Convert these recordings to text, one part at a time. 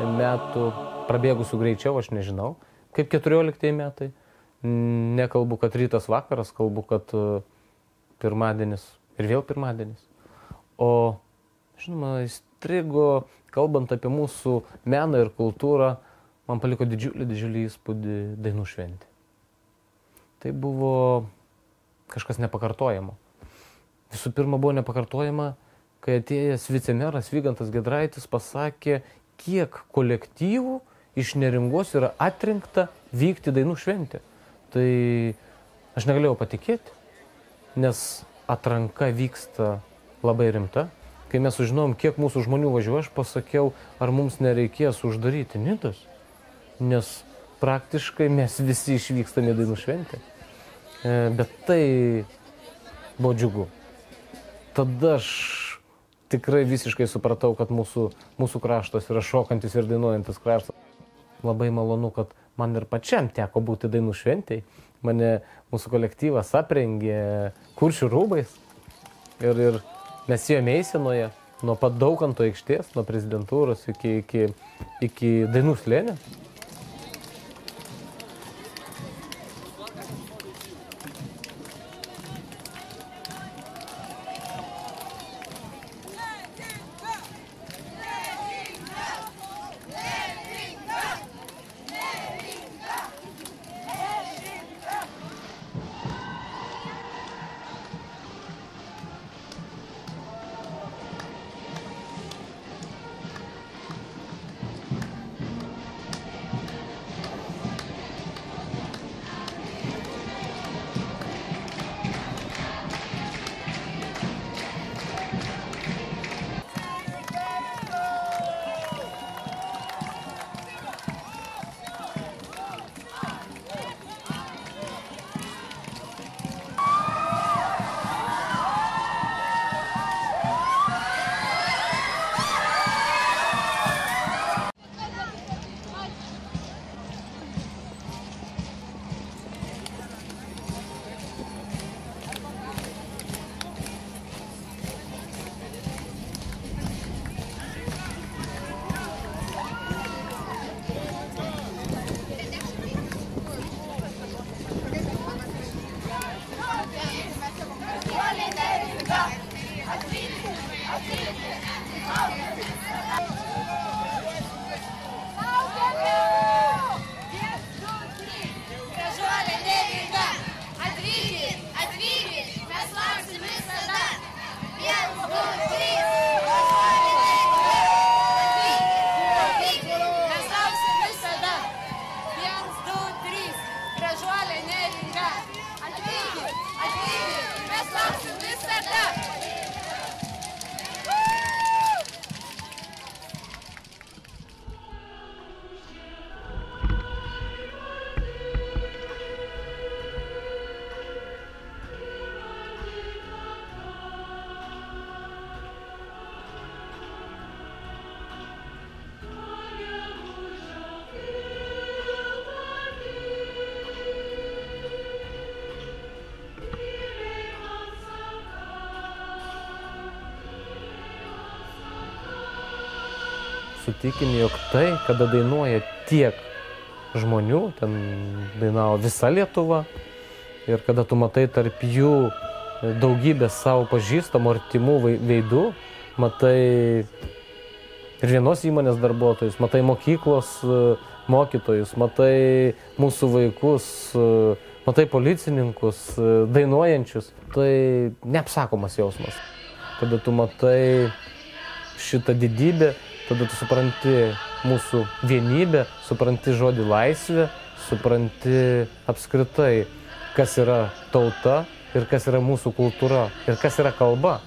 metų prabėgusių greičiau, aš nežinau, kaip 14 metai. Nekalbu, kad rytas vakaras, kalbu, kad pirmadienis ir vėl pirmadienis. O, žinoma, įstrigo, kalbant apie mūsų meną ir kultūrą, man paliko didžiulį įspūdį dainų šventė. Tai buvo kažkas nepakartojamo. Visų pirma, buvo nepakartojama, kai atėjęs vicemeras Vygantas Giedraitis pasakė, kiek kolektyvų iš Neringos yra atrinkta vykti dainų šventę. Tai aš negalėjau patikėti, nes atranka vyksta labai rimta. Kai mes sužinom, kiek mūsų žmonių važiuoja, aš pasakiau, ar mums nereikės uždaryti Nidos, nes praktiškai mes visi išvykstame į dainų šventę. Bet tai buvo džiugu. Tada aš tikrai visiškai supratau, kad mūsų kraštas yra šokantis ir dainuojantis kraštas. Labai malonu, kad man ir pačiam teko būti dainų šventėj. Mane mūsų kolektyvas aprengė Kuršių rūbais. Ir mes ėjome eisenoje nuo pat Daukanto aikštės, nuo prezidentūros iki Dainų slėnio. Sutikime, jog tai, kada dainuoja tiek žmonių, ten dainavo visa Lietuva, ir kada tu matai tarp jų daugybę savo pažįstamų artimų veidų, matai ir vienos įmonės darbuotojus, matai mokyklos mokytojus, matai mūsų vaikus, matai policininkus, dainuojančius, tai neapsakomas jausmas. Kada tu matai šitą didybę, tada tu supranti mūsų vienybę, supranti žodį laisvė, supranti apskritai, kas yra tauta ir kas yra mūsų kultūra ir kas yra kalba.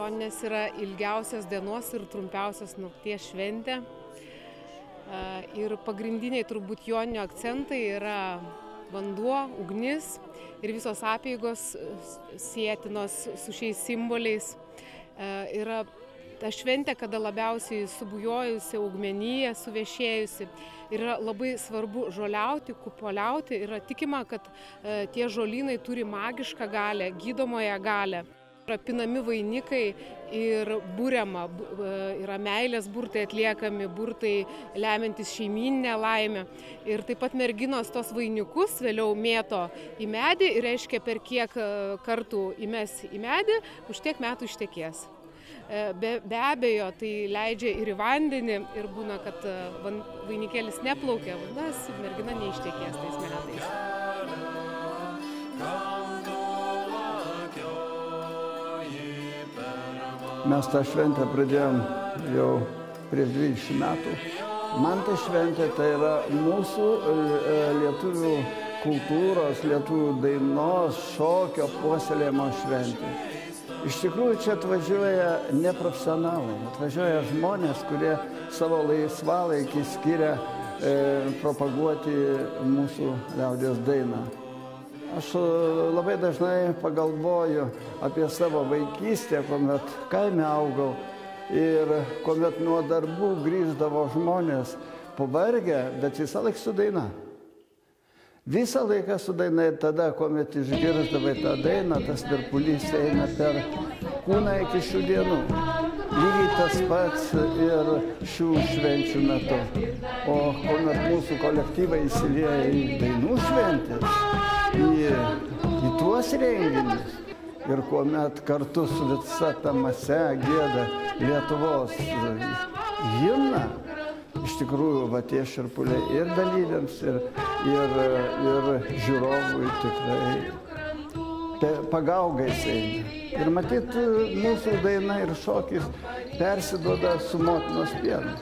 Joninės yra ilgiausios dienos ir trumpiausios nakties šventė. Ir pagrindiniai turbūt Joninių akcentai yra vanduo, ugnis ir visos apeigos sietinos su šiais simboliais. Yra ta šventė, kada labiausiai subujojusi augmenija, suvešėjusi. Yra labai svarbu žoliauti, kupoliauti. Yra tikima, kad tie žolynai turi magišką galią, gydomąją galią. Yra pinami vainikai ir būriama, yra meilės burtai atliekami, burtai lemiantis šeimyninę laimę. Ir taip pat merginos tos vainikus vėliau mėto į medį ir reiškia, per kiek kartų įmes į medį, už tiek metų ištekės. Be abejo, tai leidžia ir į vandenį ir būna, kad vainikėlis neplaukia, vadinasi, mergina neištekės tais metais. Mes tą šventę pradėjom jau prieš 20 metų. Man ta šventė tai yra mūsų lietuvių kultūros, lietuvių dainos, šokio puoselėjimo šventė. Iš tikrųjų, čia atvažiuoja neprofesionalai, atvažiuoja žmonės, kurie savo laisvalaikį skiria propaguoti mūsų liaudies dainą. Aš labai dažnai pagalvoju apie savo vaikystę, kuomet kaime augau ir kuomet nuo darbų grįždavo žmonės pavargę, bet visą laiką su daina. Visą laiką su daina ir tada, kuomet išgirsdavai tą dainą, tas virpulys eina per kūną iki šių dienų. Lygiai tas pats ir šių švenčių metu. O kuomet mūsų kolektyvai įsilieja į dainų šventės, į tuos renginius ir kuomet kartu su visa ta mase gieda Lietuvos himną, iš tikrųjų, va tie šiurpuliai ir dalyviams, ir žiūrovui tikrai pagaugais eina. Ir matyt, mūsų daina ir šokis persiduoda su motinos pienu.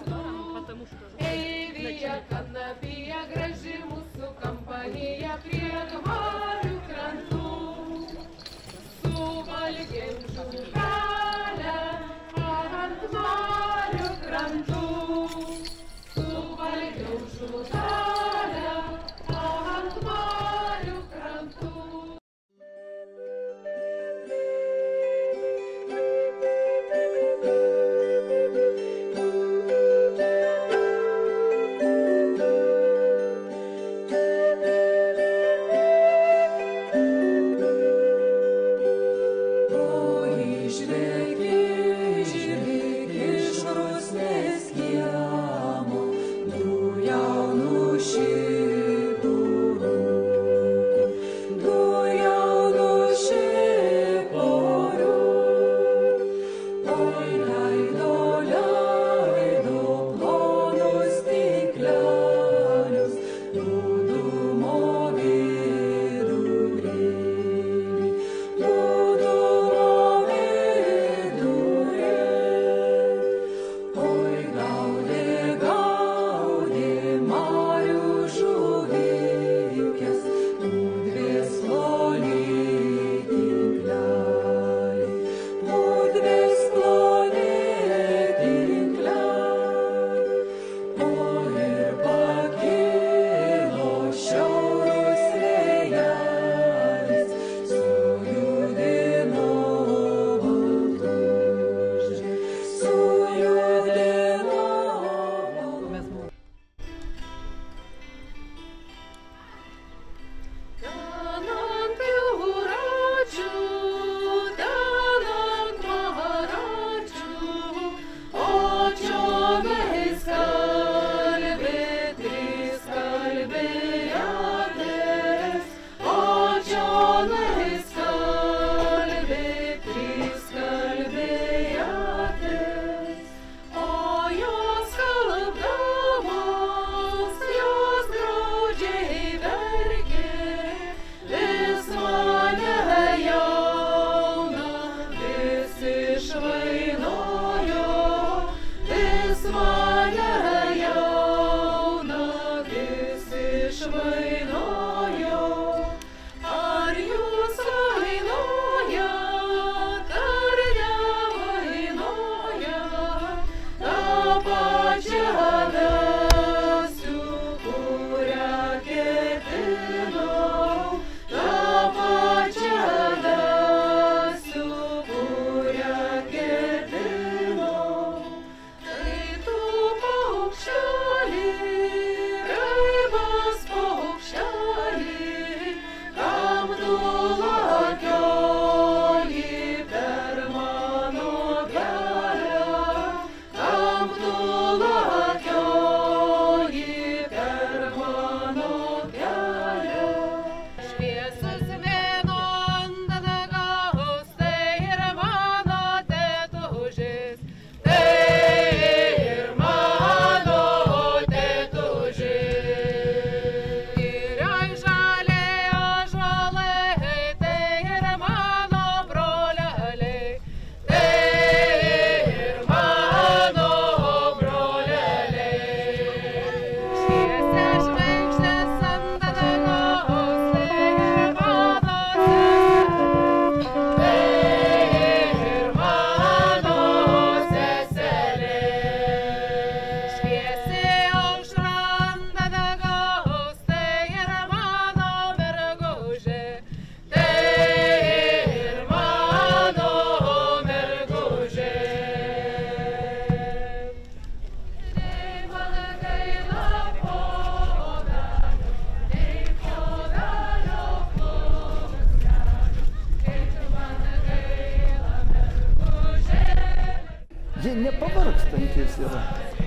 vargstantis yra.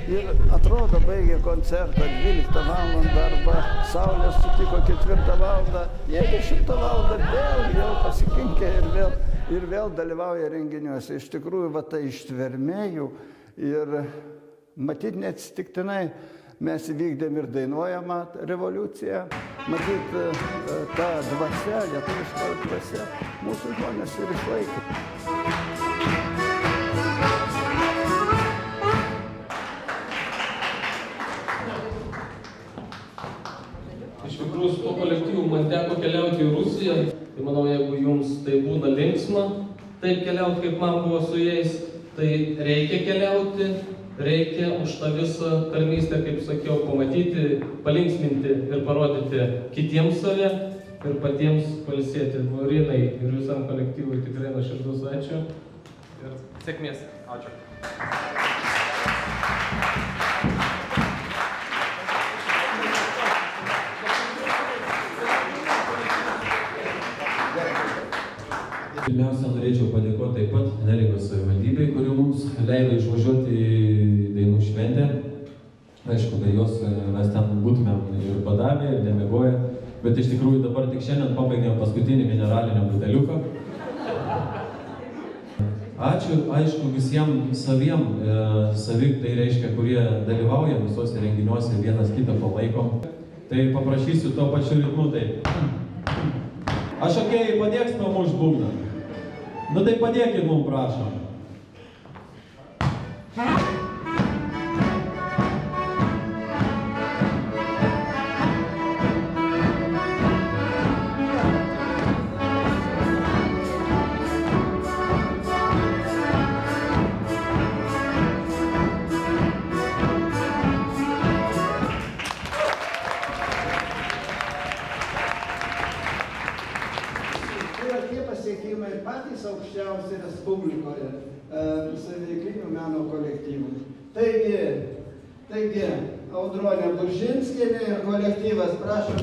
Ir atrodo, baigė koncertą 12 valandą arba Saulės sutiko 4 valandą, jie 10 valandą vėl jau pasikinkė ir vėl dalyvauja renginiuose. Iš tikrųjų, va tai ištvermė jų ir matyt neatsitiktinai mes įvykdėm ir dainuojamą revoliuciją. Matyt, ta dvasia, lietuviška dvasia, mūsų žmonės ir išlaikė. Iš tikrųjų, su tuo kolektyvu man teko keliauti į Rusiją. Tai manau, jeigu jums tai būna linksma, taip keliauti, kaip man buvo su jais, tai reikia keliauti. Reikia už tą visą tarnystę, kaip sakiau, pamatyti, palinksminti ir parodyti kitiems save ir patiems pailsėti. Laurinai ir visam kolektyvui tikrai nuoširdus ačiū ir sėkmės. Ačiū. Pirmiausia, norėčiau padėkoti taip pat Neringos savivaldybei, kuri mums leido išvažiuoti į dainų šventę. Aišku, be jos mes ten būtumėm ir badavę, ir nemiegoję, bet iš tikrųjų dabar tik šiandien pabaigėm paskutinį mineralinio buteliuką. Ačiū, aišku, visiems saviem, tai reiškia, kurie dalyvauja visuose renginiuose, vienas kitą palaikom. Tai paprašysiu tuo pačiu ritmu, taip. Aš okei, padėks pramušt būgną. Nu tai padėkit mums, prašom. Patys aukščiausi Respublikoje saviveiklinių meno kolektyvų. Taigi, Audronė Buržinskienė ir kolektyvas, prašom.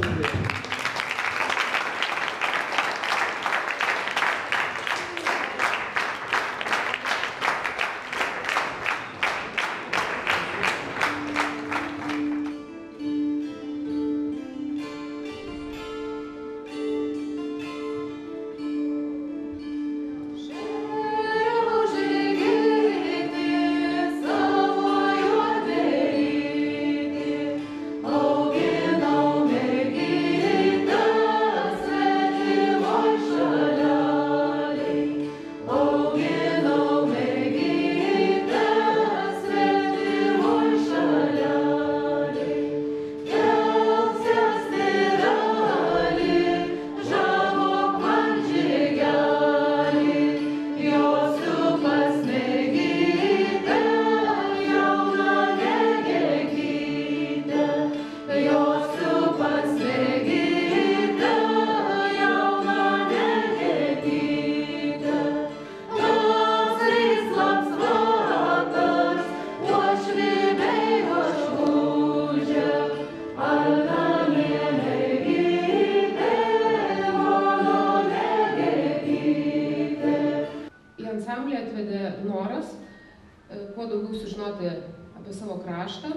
Kuo daugiau sužinoti apie savo kraštą,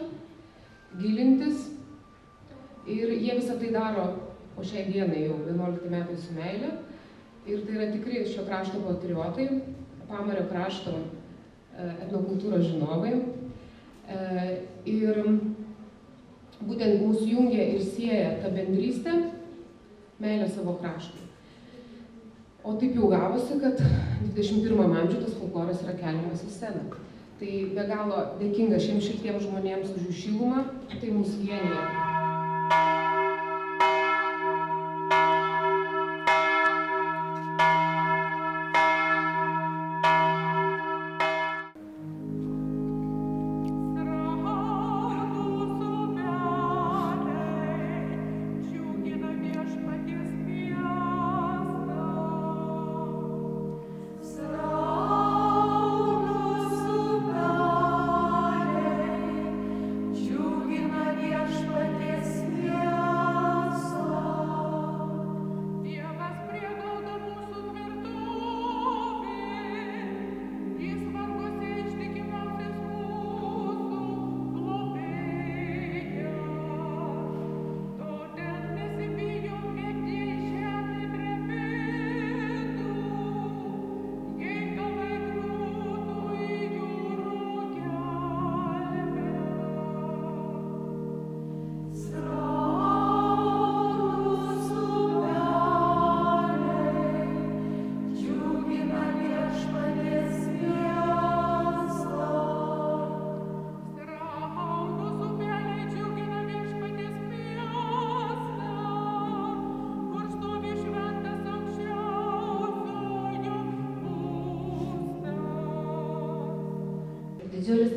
gilintis ir jie visą tai daro po šiai dienai jau 11 metai su meile ir tai yra tikri šio krašto patriotai, Pamario krašto etnokultūros žinovai ir būtent mūsų jungia ir sieja ta bendrystė, meilė savo kraštui. O taip jau gavosi, kad 21 amžiuje tas folkloras yra keliamas į sceną. Tai be galo dėkinga šiems šiltiems žmonėms už jų šilumą, tai mus vienija. Džiugina viešpaties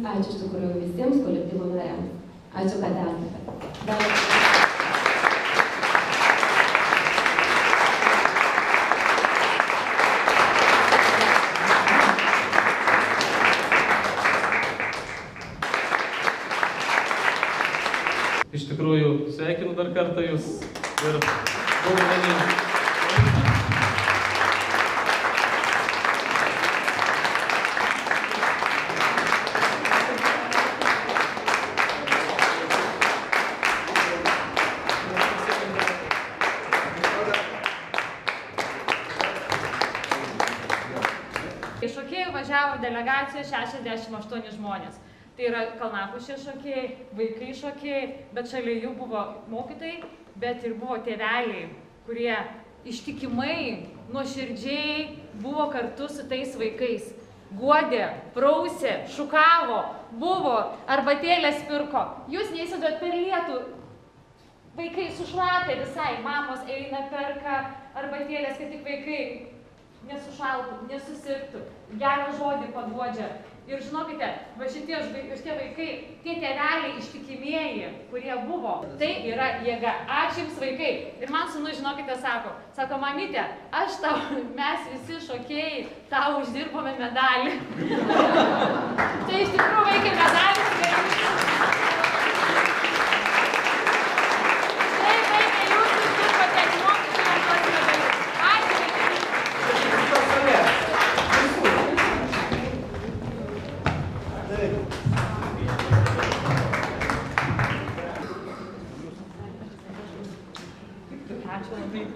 ačiū iš tikrųjų visiems kolektyvo nariams. Ačiū, kad esate. Iš tikrųjų, sveikinu dar kartą jūs ir daug laimėjimų. Iš šokėjų važiavo delegacija 68 žmonės. Tai yra kalnapušė šokėjai, vaikai šokėjai, bet šalia jų buvo mokytojai, bet ir buvo tėveliai, kurie ištikimai, nuoširdžiai buvo kartu su tais vaikais. Guodė, prausė, šukavo, buvo, arbatėlės pirko. Jūs neįsivaizduojat per lietų. Vaikai sušlapė visai, mamos eina perka arbatėlės, kad tik vaikai nesušaltų, nesusirgtų, gerą žodį paguodžia. Ir žinokite, va šitie vaikai, tie tėveliai ištikimieji, kurie buvo, tai yra jėga. Ačiū jums vaikai. Ir man sūnus, žinokite, sako, mamyte, mes visi šokėjai, tau uždirbome medalį. Tai iš tikrųjų vaikai medalis. Taip, vaikai, jūs uždirbote mokytojams tuos medalius. Ačiū vaikai.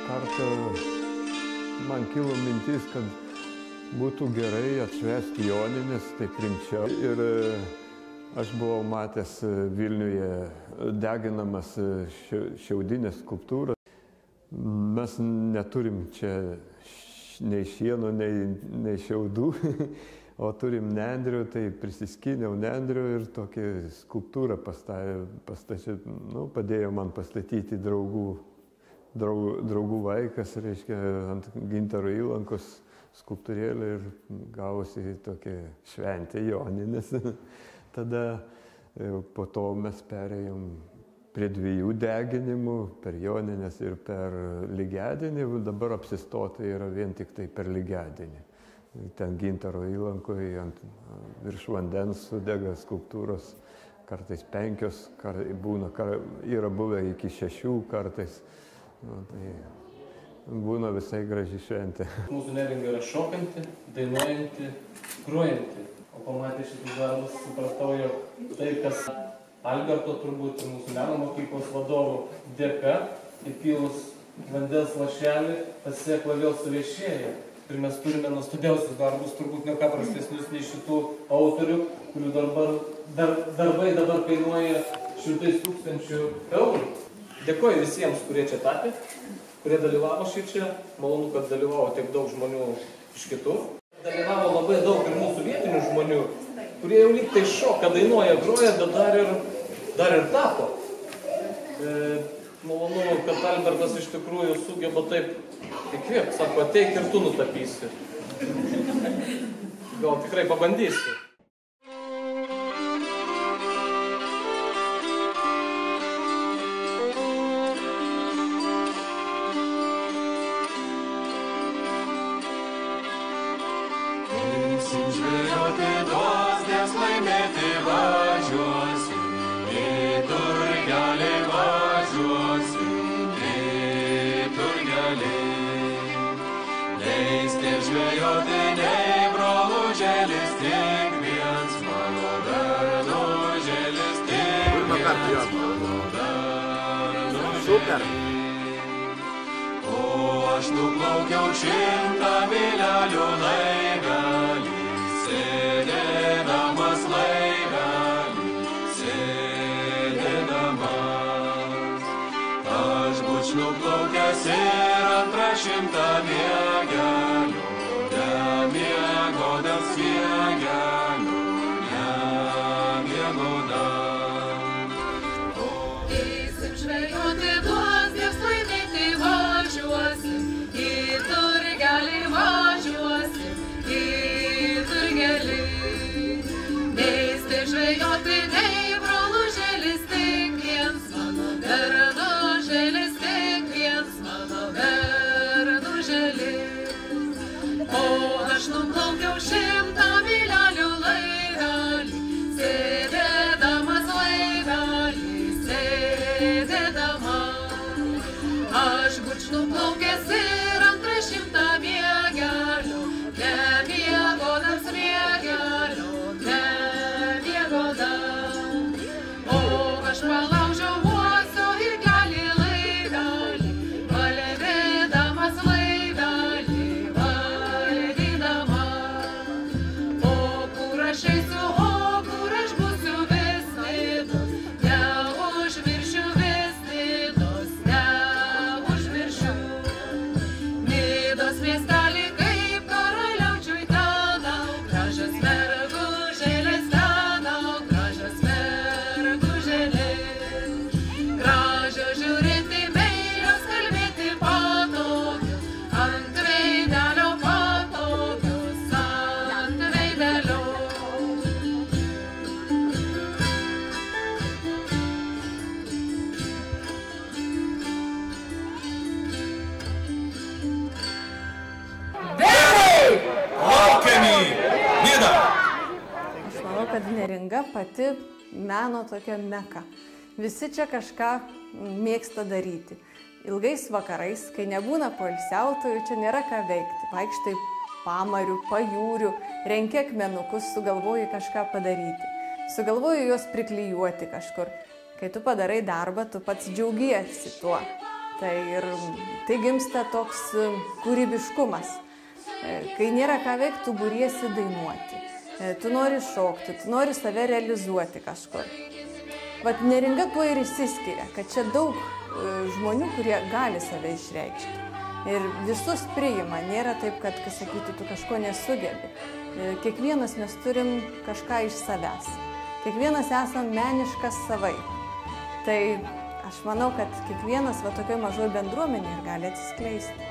Kartą man kilo mintis, kad būtų gerai atšvęsti Jonines, taip rimčiau. Ir aš buvau matęs Vilniuje deginamas šiaudinės skulptūras. Mes neturim čia nei šieno, nei šiaudų, o turim nendrių, tai prisiskyniau nendrių ir tokią skulptūrą pastačiau, padėjo man pastatyti draugų vaikas, reiškia, ant Gintaro įlankos skulptūrėlę ir gavosi tokia šventė Joninės. Tada po to mes perėjom prie 2 deginimų, per Jonines ir per Lygiadienį. Dabar apsistota yra vien tik tai per Lygiadienį. Ten Gintaro įlankoje virš vandens sudega skulptūros, kartais 5, yra buvę iki 6 kartais. Tai būna visai graži šventė. Mūsų neringa yra šokanti, dainuojanti, grojanti. O pamatę šitus darbus supratau, jog tai, kas Alberto turbūt ir mūsų meno mokyklos vadovų dėka, įpylus vandens lašelį, ta sėkla vėl suviešėja. Ir mes turime nuostabiausius darbus, turbūt ne ką prastesnius nei šitų autorių, kurių darbai dabar kainuoja 100 000 eurų. Dėkoju visiems, kurie čia tapė, kurie dalyvavo čia. Malonu, kad dalyvavo tiek daug žmonių iš kitur. Dalyvavo labai daug ir mūsų vietinių žmonių, kurie jau lyg tai šoka, dainuoja, groja, bet dar ir tapo. Malonu, kad Albertas iš tikrųjų sugeba taip įkvėpti, sako, ateik ir tu nutapysi. Gal tikrai pabandysi. Žvejoti dosnės laimėti važiuosi, į turgelį važiuosi, į turgelį. Leiskit žvejoti, nei brolužėlis, tik viens mano bernužėlis, tik viens mano bernužėlis. O aš nuplaukiau 100 mylelių laivelį, sėdėdamas laivelį, sėdėdamas. Aš būčiau nuplaukęs ir 200 miegelių, nemiegodams miegelių, nemiegodams. nuplaukęs ir antrą 100 miegelių, nemiegodams miegelių, nemiegodams. O aš palaužiau uosio ir gali laivelį, valdydamas laivelį, valdydamas. O kur aš eisiu, o kur aš būsiu vis Nidos, neužmiršiu vis Nidos, neužmiršiu. Nidos miestelį kaip karaliaučiui tenau, gražios mergužėlės tenau, gražios mergužėlės. Gražios žiūrėti, meilios kalbėti patogios, ant veidelio patogios, ant veidelio. Aš manau, kad Neringa pati meno tokia meka. Visi čia kažką mėgsta daryti. Ilgais vakarais, kai nebūna poilsiautojų, čia nėra ką veikti. Vaikštai pamarių, pajūrių, renki akmenukus, sugalvoji kažką padaryti. Sugalvoji juos priklijuoti kažkur. Kai tu padarai darbą, tu pats džiaugiesi tuo. Tai gimsta toks kūrybiškumas. Kai nėra ką veikti, tu būriesi dainuoti. Tu nori šokti, tu nori save realizuoti kažkur. Vat Neringa tuo ir išsiskiria, kad čia daug žmonių, kurie gali save išreikšti. Ir visus priima, nėra taip, kad sakytų, tu kažko nesugebi. Kiekvienas mes turim kažką iš savęs. Kiekvienas esam meniškas savaip. Tai aš manau, kad kiekvienas va tokioj mažoj bendruomenėje gali atsiskleisti.